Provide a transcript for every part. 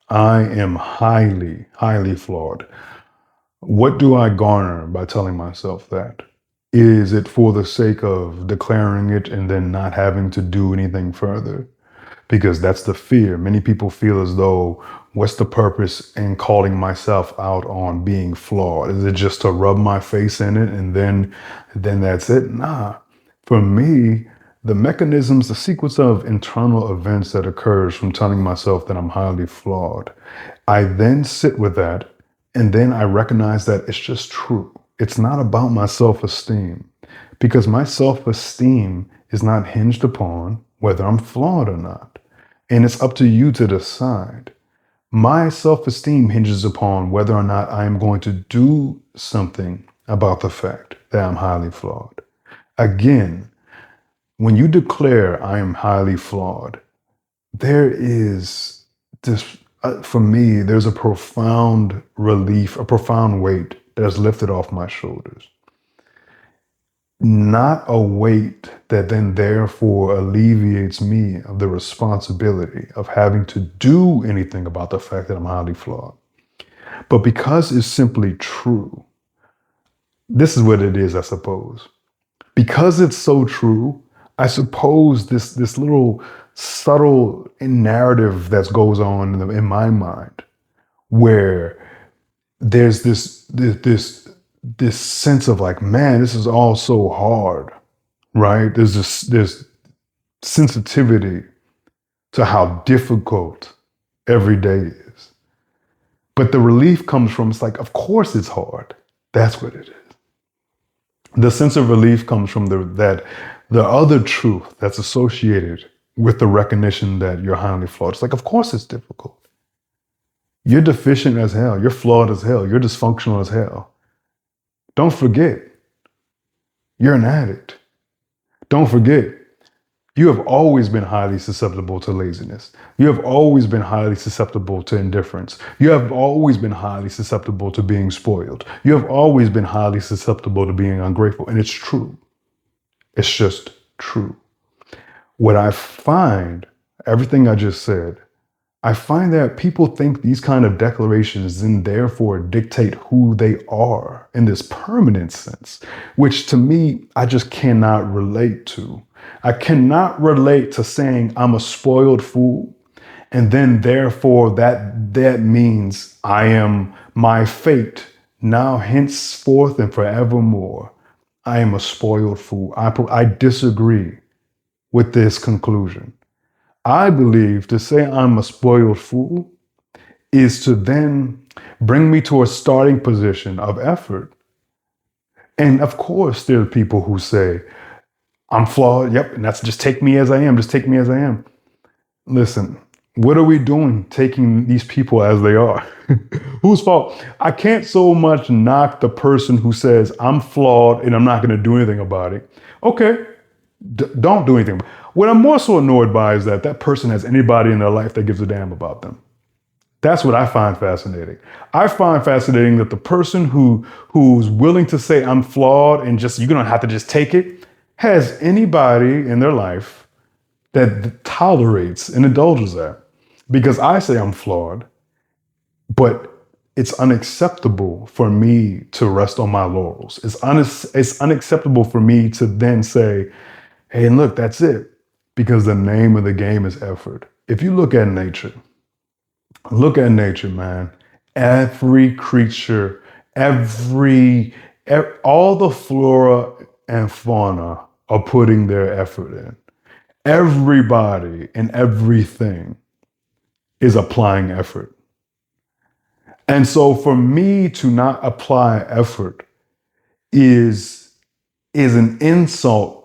I am highly, highly flawed. What do I garner by telling myself that? Is it for the sake of declaring it and then not having to do anything further? Because that's the fear. Many people feel as though, what's the purpose in calling myself out on being flawed? Is it just to rub my face in it and then that's it? Nah. For me, the mechanisms, the sequence of internal events that occurs from telling myself that I'm highly flawed, I then sit with that and then I recognize that it's just true. It's not about my self-esteem because my self-esteem is not hinged upon whether I'm flawed or not. And it's up to you to decide. My self esteem hinges upon whether or not I am going to do something about the fact that I'm highly flawed. Again, when you declare I am highly flawed, there is this, for me, there's a profound relief, a profound weight that is lifted off my shoulders. Not a weight that then therefore alleviates me of the responsibility of having to do anything about the fact that I'm highly flawed. But because it's simply true, this is what it is, I suppose. Because it's so true, I suppose this little subtle narrative that goes on in my mind, where there's this sense of like, man, this is all so hard, right? There's sensitivity to how difficult every day is. But the relief comes from, it's like, of course it's hard. That's what it is. The sense of relief comes from the other truth that's associated with the recognition that you're highly flawed. It's like, of course it's difficult. You're deficient as hell. You're flawed as hell. You're dysfunctional as hell. Don't forget, you're an addict. Don't forget, you have always been highly susceptible to laziness. You have always been highly susceptible to indifference. You have always been highly susceptible to being spoiled. You have always been highly susceptible to being ungrateful. And it's true. It's just true. What I find, everything I just said, I find that people think these kind of declarations then therefore dictate who they are in this permanent sense, which to me, I just cannot relate to. I cannot relate to saying I'm a spoiled fool, and then therefore that means I am my fate now henceforth and forevermore. I am a spoiled fool. I disagree with this conclusion. I believe to say I'm a spoiled fool is to then bring me to a starting position of effort. And of course, there are people who say, I'm flawed. Yep. And that's just take me as I am. Just take me as I am. Listen, what are we doing taking these people as they are? Whose fault? I can't so much knock the person who says, I'm flawed and I'm not going to do anything about it. Okay, don't do anything. What I'm more so annoyed by is that that person has anybody in their life that gives a damn about them. That's what I find fascinating. I find fascinating that the person who's willing to say I'm flawed and just you're gonna have to just take it has anybody in their life that tolerates and indulges that. Because I say I'm flawed, but it's unacceptable for me to rest on my laurels. It's unacceptable for me to then say, hey, and look, that's it. Because the name of the game is effort. If you look at nature, man. Every creature, all the flora and fauna are putting their effort in. Everybody and everything is applying effort. And so for me to not apply effort is an insult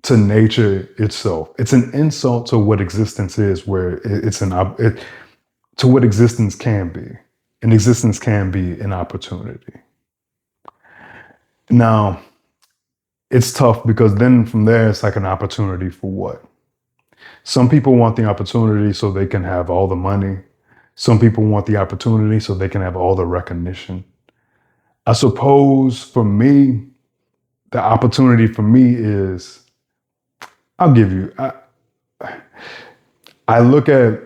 to nature itself. It's an insult to what existence is, where to what existence can be. And existence can be an opportunity. Now, it's tough because then from there, it's like an opportunity for what? Some people want the opportunity so they can have all the money. Some people want the opportunity so they can have all the recognition. I suppose for me, the opportunity for me is, I'll give you, I look at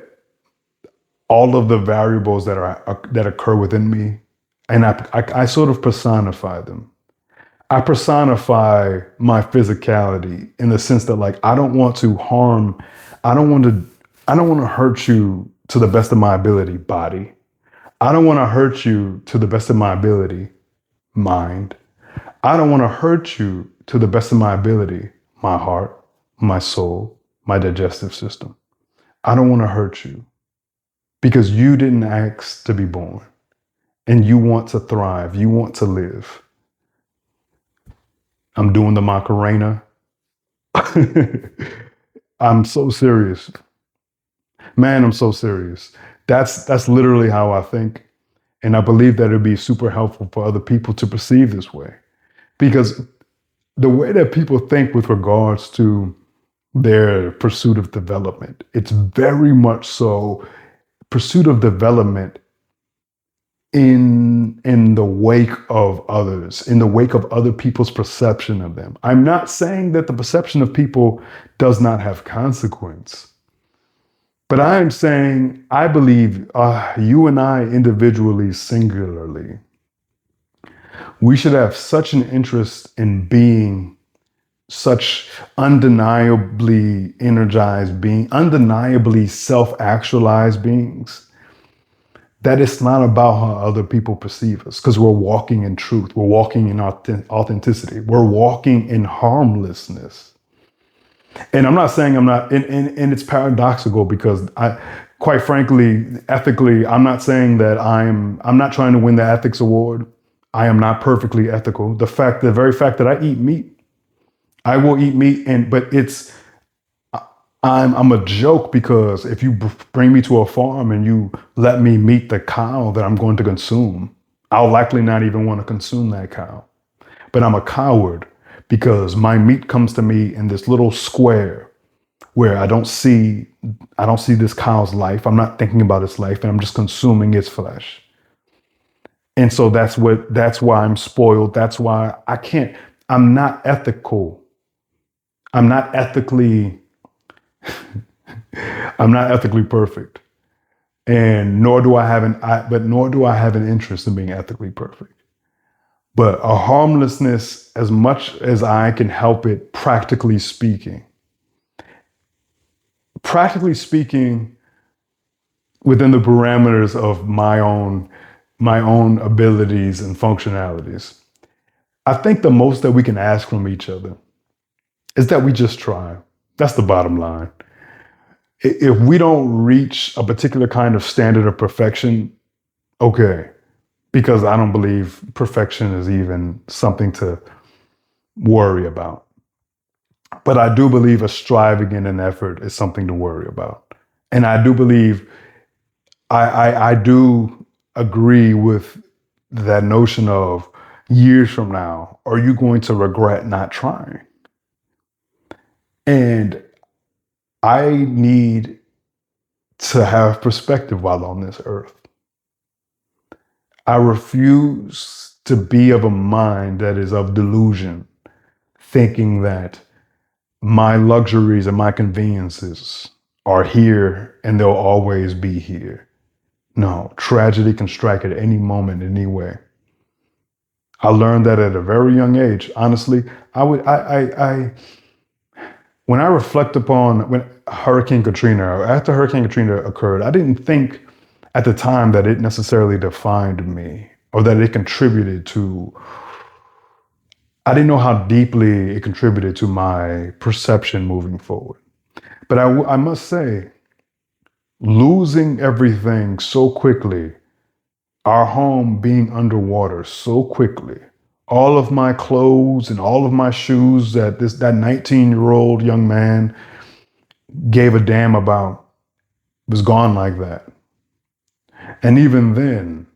all of the variables that occur within me, and I sort of personify them. I personify my physicality in the sense that like I don't want to harm, I don't want to I don't want to hurt you to the best of my ability, body. I don't want to hurt you to the best of my ability, mind. I don't want to hurt you to the best of my ability, my heart, my soul, my digestive system. I don't want to hurt you because you didn't ask to be born and you want to thrive. You want to live. I'm doing the Macarena. I'm so serious. Man, I'm so serious. That's literally how I think. And I believe that it'd be super helpful for other people to perceive this way. Because the way that people think with regards to their pursuit of development, it's very much so pursuit of development in the wake of others, in the wake of other people's perception of them. I'm not saying that the perception of people does not have consequence, but I am saying I believe you and I individually, singularly, we should have such an interest in being such undeniably energized being, undeniably self-actualized beings, that it's not about how other people perceive us, because we're walking in truth, we're walking in authenticity, we're walking in harmlessness. And I'm not saying I'm not, and it's paradoxical because quite frankly, ethically, I'm not saying that I'm not trying to win the ethics award. I am not perfectly ethical. The very fact that I eat meat, I will eat meat, but I'm a joke because if you bring me to a farm and you let me meet the cow that I'm going to consume, I'll likely not even want to consume that cow. But I'm a coward because my meat comes to me in this little square where I don't see this cow's life. I'm not thinking about its life, and I'm just consuming its flesh. And so that's why I'm spoiled. That's why I'm not ethical. I'm not ethically I'm not ethically perfect. And nor do I have an interest in being ethically perfect. But a harmlessness, as much as I can help it, practically speaking, within the parameters of my own abilities and functionalities, I think the most that we can ask from each other is that we just try. That's the bottom line. If we don't reach a particular kind of standard of perfection, okay, because I don't believe perfection is even something to worry about. But I do believe a striving and an effort is something to worry about. And I do believe, I do agree with that notion of years from now, are you going to regret not trying? And I need to have perspective while on this earth. I refuse to be of a mind that is of delusion, thinking that my luxuries and my conveniences are here and they'll always be here. No, tragedy can strike at any moment, anyway. I learned that at a very young age. Honestly, when I reflect upon when Hurricane Katrina, or after Hurricane Katrina occurred, I didn't think at the time that it necessarily defined me or that it contributed to, I didn't know how deeply it contributed to my perception moving forward. But I must say, losing everything so quickly, our home being underwater so quickly, all of my clothes and all of my shoes that that 19-year-old young man gave a damn about was gone like that. And even then,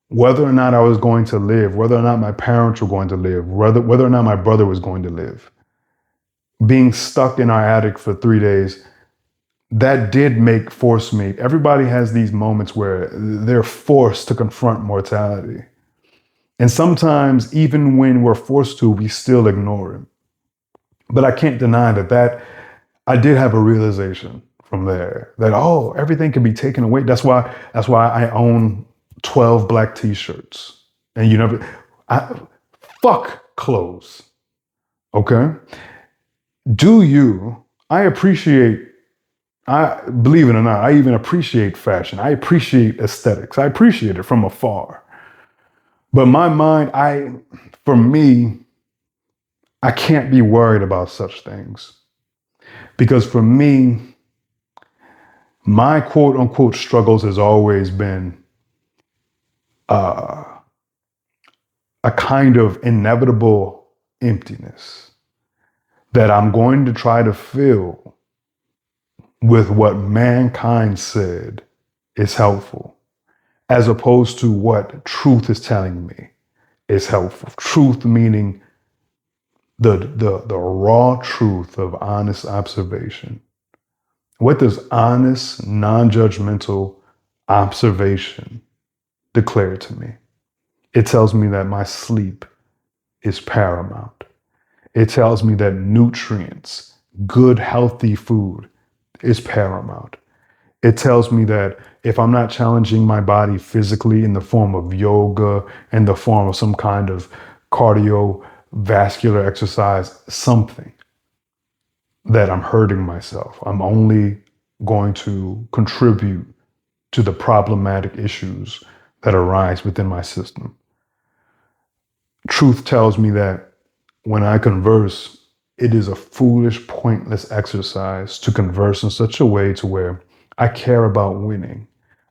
whether or not I was going to live, whether or not my parents were going to live, whether or not my brother was going to live, being stuck in our attic for 3 days, that did force me. Everybody has these moments where they're forced to confront mortality. And sometimes, even when we're forced to, we still ignore it. But I can't deny that I did have a realization from there. That, oh, everything can be taken away. That's why I own 12 black t-shirts. And you never fuck clothes. Okay? Do you? I believe it or not, I even appreciate fashion. I appreciate aesthetics. I appreciate it from afar. But my mind, for me, I can't be worried about such things. Because for me, my quote unquote struggles has always been uh, a kind of inevitable emptiness that I'm going to try to fill with what mankind said is helpful, as opposed to what truth is telling me is helpful. Truth meaning the raw truth of honest observation. What does honest, non-judgmental observation declare to me? It tells me that my sleep is paramount. It tells me that nutrients, good, healthy food is paramount. It tells me that if I'm not challenging my body physically in the form of yoga, in the form of some kind of cardiovascular exercise, something, that I'm hurting myself. I'm only going to contribute to the problematic issues that arise within my system. Truth tells me that when I converse, it is a foolish, pointless exercise to converse in such a way to where I care about winning.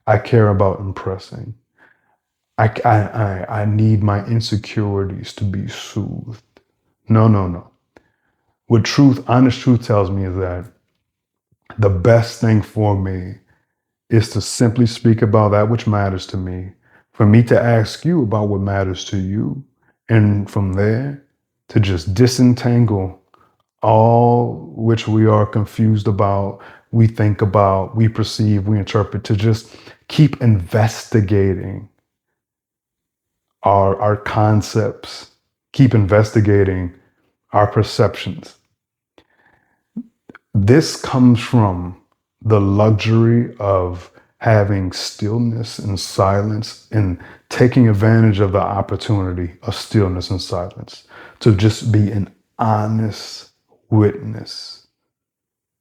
I care about impressing. I need my insecurities to be soothed. No, no, no. What truth, honest truth tells me is that the best thing for me is to simply speak about that which matters to me, for me to ask you about what matters to you, and from there to just disentangle all which we are confused about, we think about, we perceive, we interpret, to just keep investigating our concepts, keep investigating our perceptions. This comes from the luxury of having stillness and silence and taking advantage of the opportunity of stillness and silence to just be an honest witness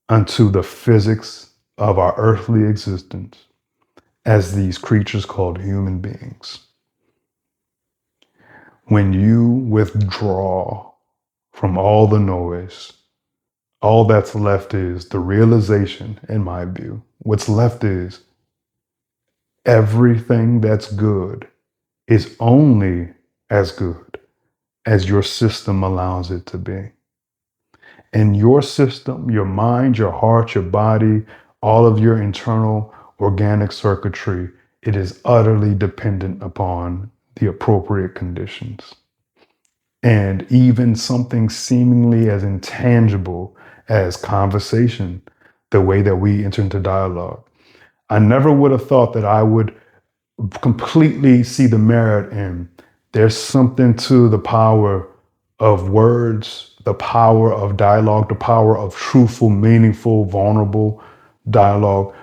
unto the physics of our earthly existence as these creatures called human beings. When you withdraw from all the noise, all that's left is the realization, in my view. What's left is everything that's good is only as good as your system allows it to be. And your system, your mind, your heart, your body, all of your internal organic circuitry, it is utterly dependent upon the appropriate conditions. And even something seemingly as intangible as conversation, the way that we enter into dialogue. I never would have thought that I would completely see the merit in there's something to the power of words, the power of dialogue, the power of truthful, meaningful, vulnerable dialogue.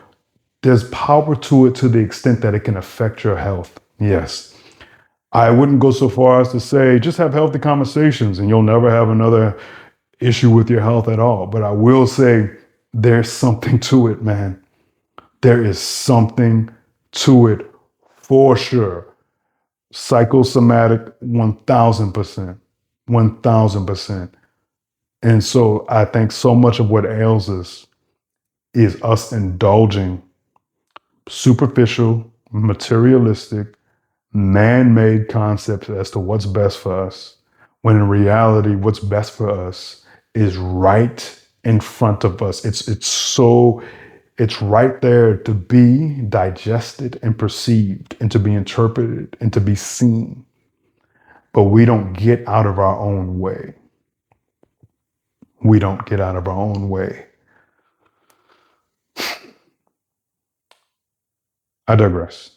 There's power to it to the extent that it can affect your health. Yes. I wouldn't go so far as to say just have healthy conversations and you'll never have another issue with your health at all. But I will say there's something to it, man. There is something to it for sure. Psychosomatic, 1000%. 1000%. And so I think so much of what ails us is us indulging superficial, materialistic, man-made concepts as to what's best for us, when in reality, what's best for us is right in front of us. It's right there to be digested and perceived and to be interpreted and to be seen. But we don't get out of our own way. We don't get out of our own way. I digress.